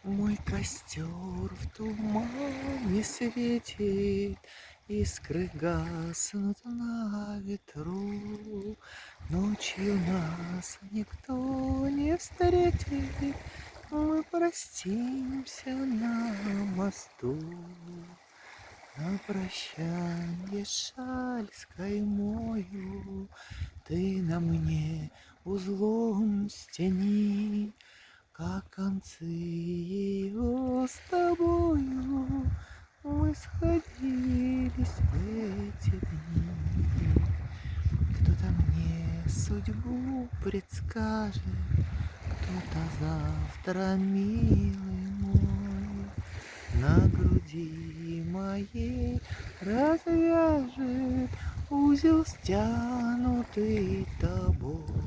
Мой костер в тумане светит, искры гаснут на ветру. Ночью нас никто не встретит, мы простимся на мосту. На прощанье шаль с каймою ты на мне узлом стяни, как концы ее с тобою мы сходились в эти дни. Кто-то мне судьбу предскажет, кто-то завтра, милый мой, на груди моей развяжет узел, стянутый тобой.